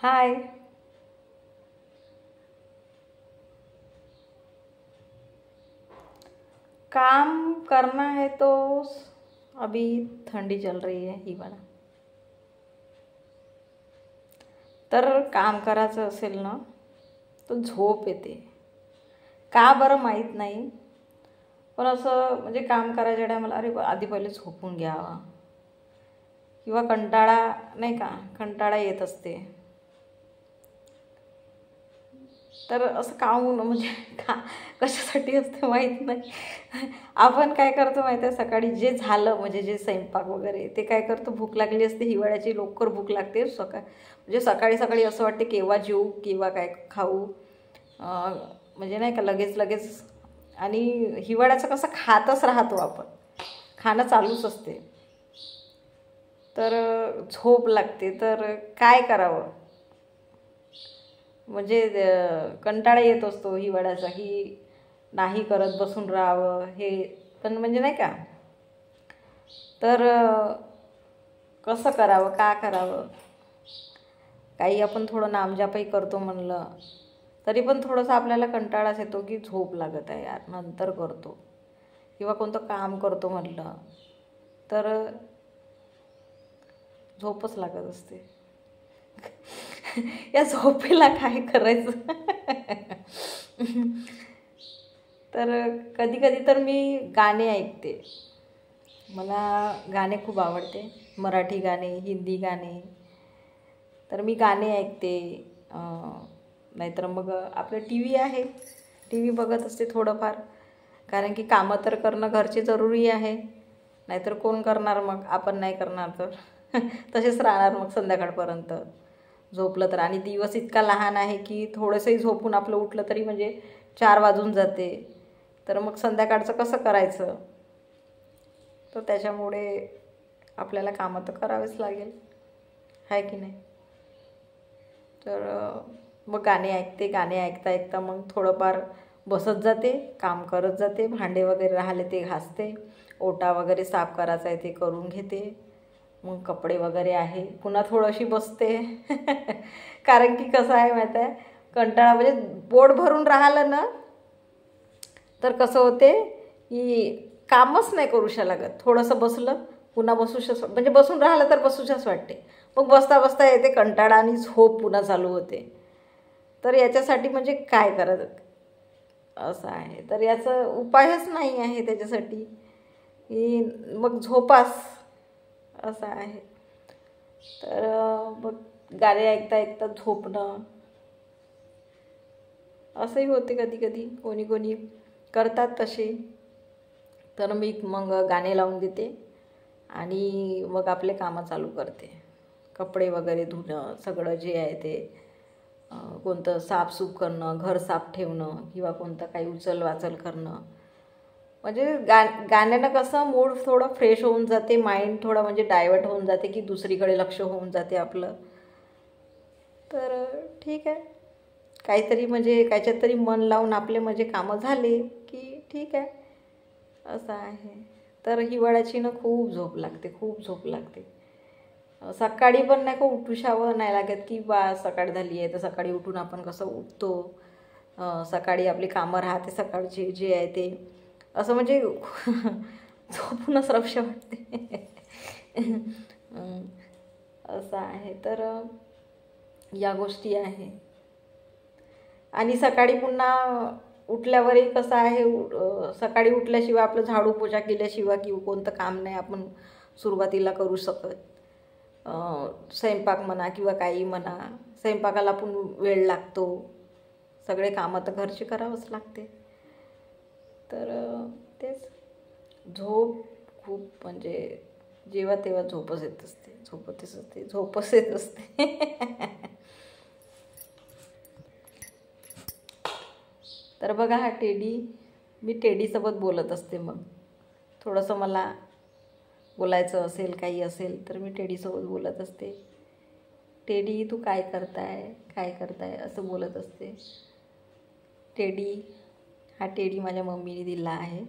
हाय। काम करना है तो अभी ठंडी चल रही है हिवाळा, तर काम करायचं असेल ना तर झोप येते. का बरं माहीत नाही, पण असं म्हणजे काम करायच्या टायमाला अरे आधी पहिले झोपून घ्यावा, किंवा कंटाळा नाही का, कंटाळा येत असते. तर असं का होणं म्हणजे का कशासाठी असते माहीत नाही. आपण काय करतो माहीत आहे, सकाळी जे झालं म्हणजे जे स्वयंपाक वगैरे ते काय करतो, भूक लागली असते हिवाळ्याची, लवकर भूक लागते म्हणजे सकाळी सकाळी असं वाटते केव्हा जेवू किंवा काय खाऊ, म्हणजे नाही का लगेच लगेच. आणि हिवाळ्याचं कसं खातच राहतो आपण, खाणं चालूच असते, तर झोप लागते. तर काय करावं म्हणजे कंटाळा येत असतो हिवाळ्याचा, की नाही करत बसून राहावं हे, पण म्हणजे नाही का. तर कसं करावं, का करावं. काही आपण थोडं नामजापही करतो म्हणलं तरी पण थोडंसं आपल्याला कंटाळाच येतो, की झोप लागत आहे यार, नंतर करतो. किंवा कोणतं काम करतो म्हटलं तर झोपच लागत असते. या झोपेला काय करायचं. तर कधी कधी तर मी गाणे ऐकते. मला गाणे खूप आवडते, मराठी गाणे, हिंदी गाणे. तर मी गाणे ऐकते. नाहीतर मग आपलं टी व्ही आहे, टी व्ही बघत असते थोडंफार, कारण की कामं तर करणं घरचे जरुरी आहे. नाहीतर कोण करणार, मग आपण नाही करणार तर तसेच राहणार मग संध्याकाळपर्यंत झोपलं तर. आणि दिवस इतका लहान आहे की थोडंसंही झोपून आपलं उठलं तरी म्हणजे 4 वाजून जाते. तर मग संध्याकाळचं कसं करायचं. तर त्याच्यामुळे आपल्याला कामं तर करावेच लागेल, आहे की नाही. तर मग गाणे ऐकते, गाणे ऐकता ऐकता मग थोडंफार बसत जाते, काम करत जाते. भांडे वगैरे राहिले ते घासते, ओटा वगैरे साफ करायचा आहे ते करून घेते. मग कपडे वगैरे आहे, पुन्हा थोडीशी बसते. कारण की कसं आहे माहीत आहे, कंटाळा म्हणजे पोट भरून राहिलं ना तर कसं होते की कामच नाही करूशा लागत. थोडंसं बसलं पुन्हा बसूशाच, म्हणजे बसून राहिलं तर बसूशाच वाटते. मग बसता बसता येते कंटाळा आणि झोप पुन्हा चालू होते. तर याच्यासाठी म्हणजे काय करायचं असं आहे. तर याचा उपायच नाही आहे त्याच्यासाठी, की मग झोपास असं आहे. तर मग गाणे ऐकता ऐकता झोपणं असंही होते कधी कधी, कोणी कोणी करतात तसे. तर मी मग गाणे लावून देते आणि मग आपले कामं चालू करते. कपडे वगैरे धुणं, सगळं जे आहे ते, कोणतं साफसूफ करणं, घर साफ ठेवणं, किंवा कोणतं काही उचल वाचल करणं. म्हणजे गाण्यानं कसं मूड थोडं फ्रेश होऊन जाते, माइंड थोडं म्हणजे डायवर्ट होऊन जाते, की दुसरीकडे लक्ष होऊन जाते आपलं. तर ठीक आहे, काहीतरी म्हणजे कायच्यात तरी मन लावून आपले म्हणजे कामं झाले की ठीक आहे, असं आहे. तर हिवाळ्याची ना खूप झोप लागते, खूप झोप लागते. सकाळी पण नाही का उठूशावं नाही लागत, की बा सकाळ झाली आहे तर सकाळी उठून आपण कसं उठतो. सकाळी आपली कामं राहते सकाळची जे आहे ते, असं म्हणजे झोपूनच रवशा वाटते. असं आहे. तर या गोष्टी आहे. आणि सकाळी पुन्हा उठल्यावरही कसं आहे, सकाळी उठल्याशिवाय आपलं झाडू पोछा केल्याशिवाय किंवा कोणतं काम नाही आपण सुरुवातीला करू शकत. स्वयंपाक म्हणा किंवा काही म्हणा, स्वयंपाकाला पण वेळ लागतो, सगळे कामं तर घरचे करावंच लागते. तर तेच झोप खूप म्हणजे जेव्हा तेव्हा झोपच येत असते, झोपतच असते, झोपच येत असते. तर बघा हा टेडी, मी टेडीसोबत बोलत असते. मग थोडंसं मला बोलायचं असेल काही असेल तर मी टेडीसोबत बोलत असते. टेडी तू काय करताय, काय करताय असं बोलत असते. टेडी, हा टेडी माझ्या मम्मीने दिला आहे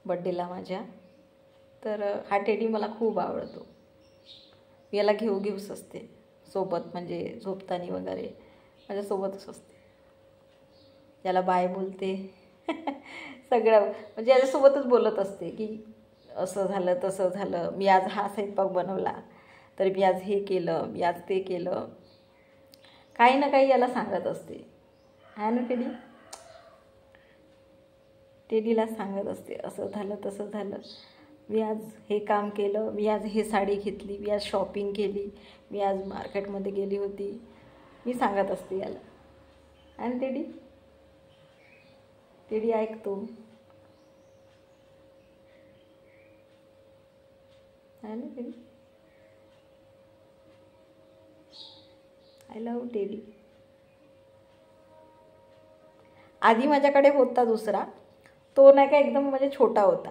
बड्डेला माझ्या. तर हा टेडी मला खूप आवडतो, मी याला घेऊच असते सोबत, म्हणजे झोपताना वगैरे माझ्यासोबतच असते. त्याला बाय बोलते सगळं म्हणजे याच्यासोबतच बोलत असते की असं झालं तसं झालं, मी आज हा स्वयंपाक बनवला, तर मी आज हे केलं, मी आज ते केलं, काही ना काही याला सांगत असते. आहे ना टेडी? टेडीला सांगत असते असं झालं तसं झालं, मी आज हे काम केलं, मी आज हे साडी घेतली, मी आज शॉपिंग केली, मी आज मार्केटमध्ये गेली होती, मी सांगत असते याला. आणि टेडी टेडी ऐकतो. आहे ना टेडी? I love teddy. आधी माझ्याकडे होता दुसरा, तो नाही का एकदम म्हणजे छोटा होता,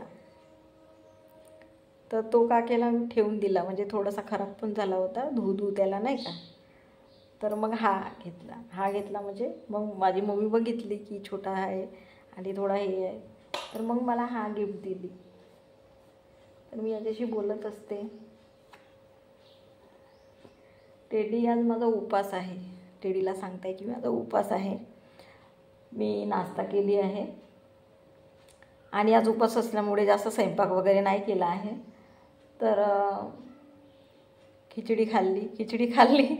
तर तो का केला मी ठेवून दिला, म्हणजे थोडासा खराब पण झाला होता, धू त्याला नाही का. तर मग हा घेतला म्हणजे मग माझी मम्मी बघितली की छोटा आहे आणि थोडा हे आहे, तर मग मला हा गिफ्ट दिली. तर मी याच्याशी बोलत असते. टेडी आज माझा उपास आहे. टेडीला सांगताय की माझा उपास आहे, मी नाश्ता केली आहे आणि आज उपास असल्यामुळे जास्त स्वयंपाक वगैरे नाही केला आहे. तर खिचडी खाल्ली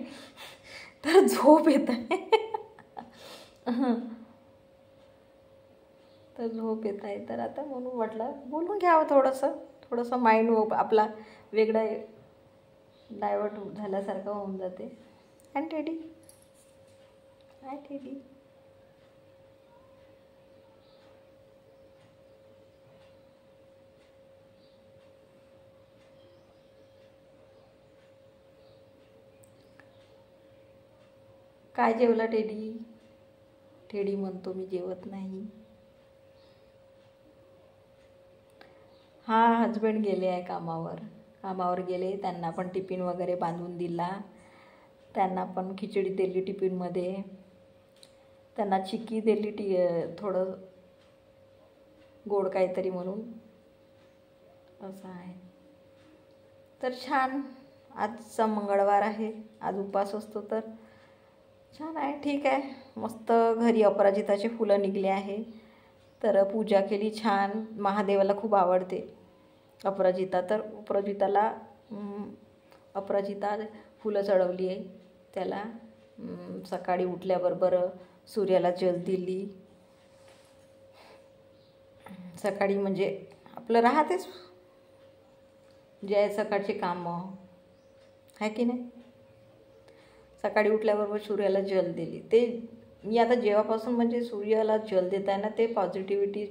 तर झोप येत आहे तर झोप येत आहे, तर आता म्हणून म्हटलं बोलून घ्यावं थोडंसं माइंड आपला वेगळा डायवर्ट झाल्यासारखं होऊन जाते. आणि टेडी हाय टेडी. काय जेवला टेडी? टेडी म्हणतो मी जेवत नाही. हां, हजबंड गेले आहे कामावर गेले. त्यांना पण टिफिन वगैरे बांधून दिला, त्यांना पण खिचडी दिली टिफिनमध्ये, त्यांना चिक्की दिली, थोडं गोड काहीतरी म्हणून, असं आहे. तर छान, आजचा मंगळवार आहे, आज उपवास असतो, तर छान आहे, ठीक आहे. मस्त घरी अपराजिताचे फुलं निघले आहे, तर पूजा केली छान. महादेवाला खूप आवडते अपराजिता, तर अपराजिता फुलं चढवली आहे त्याला. सकाळी उठल्याबरोबर सूर्याला जल दिली. सकाळी म्हणजे आपलं राहतेच जे आहे सकाळचे कामं, आहे की नाही. सकाळी उठल्याबरोबर सूर्याला जल दिली. ते मी आता जेव्हापासून म्हणजे सूर्याला जल देत आहे ना, ते पॉझिटिव्हिटी,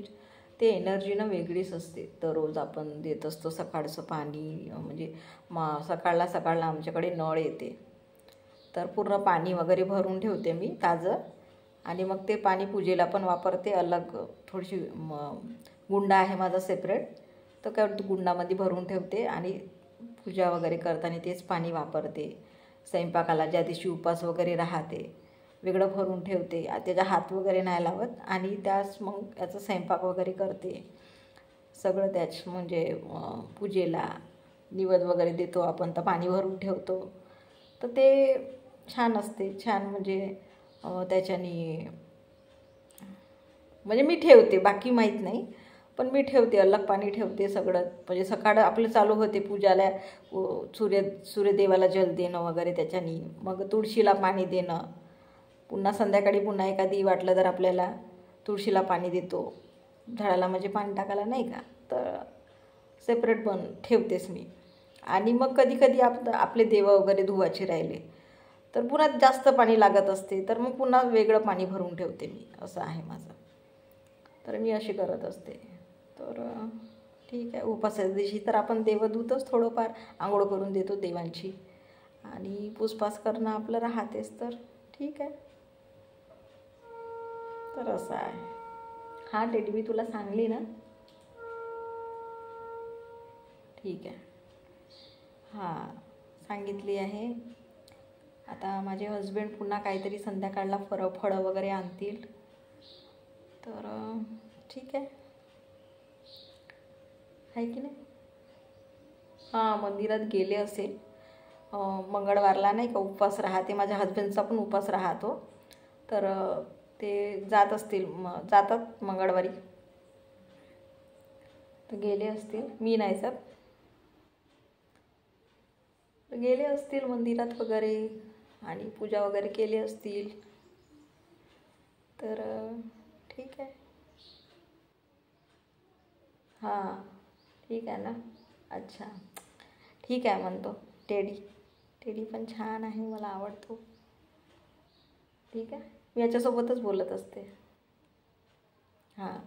ते एनर्जीनं वेगळीच असते. दररोज आपण देत असतो सकाळचं पाणी, म्हणजे सकाळला आमच्याकडे नळ येते, तर पूर्ण पाणी वगैरे भरून ठेवते मी ताजं, आणि मग ते पाणी पूजेला पण वापरते. अलग थोडीशी गुंडा आहे माझा सेपरेट, तर काय गुंडामध्ये भरून ठेवते आणि पूजा वगैरे करताना तेच पाणी वापरते. स्वयंपाकाला ज्या दिवशी उपास वगैरे राहते वेगळं भरून ठेवते, त्याचा हात वगैरे नाही लावत, आणि त्यास मग याचा स्वयंपाक वगैरे करते सगळं. त्याच म्हणजे पूजेला निवेद वगैरे देतो आपण, तर पाणी भरून ठेवतो, तर ते छान असते. छान म्हणजे त्याच्याने म्हणजे मी ठेवते, बाकी माहीत नाही, पण मी ठेवते, अलग पाणी ठेवते सगळं. म्हणजे सकाळ आपलं चालू होते पूजाला, सूर्यदेवाला जल देणं वगैरे त्याच्यानी, मग तुळशीला पाणी देणं, पुन्हा संध्याकाळी पुन्हा एखादी वाटलं तर आपल्याला तुळशीला पाणी देतो, झाडाला म्हणजे पाणी टाकायला नाही का, तर सेपरेट ठेवतेच मी. आणि मग कधी कधी आपले देव वगैरे धुवायचे राहिले तर पुन्हा जास्त पाणी लागत असते, तर मग पुन्हा वेगळं पाणी भरून ठेवते मी, असं आहे माझं. तर मी अशी करत असते. तर ठीक आहे, उपासाच्या दिवशी तर आपण देवदूतच थोडंफार आंघोळ करून देतो देवांची, आणि पुसपास करणं आपलं राहतेच, तर ठीक आहे. तर असं आहे. हां टेडी, मी तुला सांगली ना, ठीक आहे. हां, सांगितली आहे. आता माझे हजबंड पुन्हा काहीतरी संध्याकाळला फळं वगैरे आणतील, तर ठीक आहे की नाही. हां, मंदिरात गेले असेल, मंगळवारला नाही का उपवास राहते, माझ्या हजबंडचा पण उपवास राहतो. तर ते जात असतील, जातात मंगळवारी, तर गेले असतील. मी नाही जात, तर गेले असतील मंदिरात वगैरे आणि पूजा वगैरे केली असतील. तर ठीक आहे. हां, ठीक आहे ना. अच्छा, ठीक आहे म्हणतो. टेडी टेडी पण छान आहे, मला आवडतो. ठीक आहे, मी याच्यासोबतच बोलत असते. हां.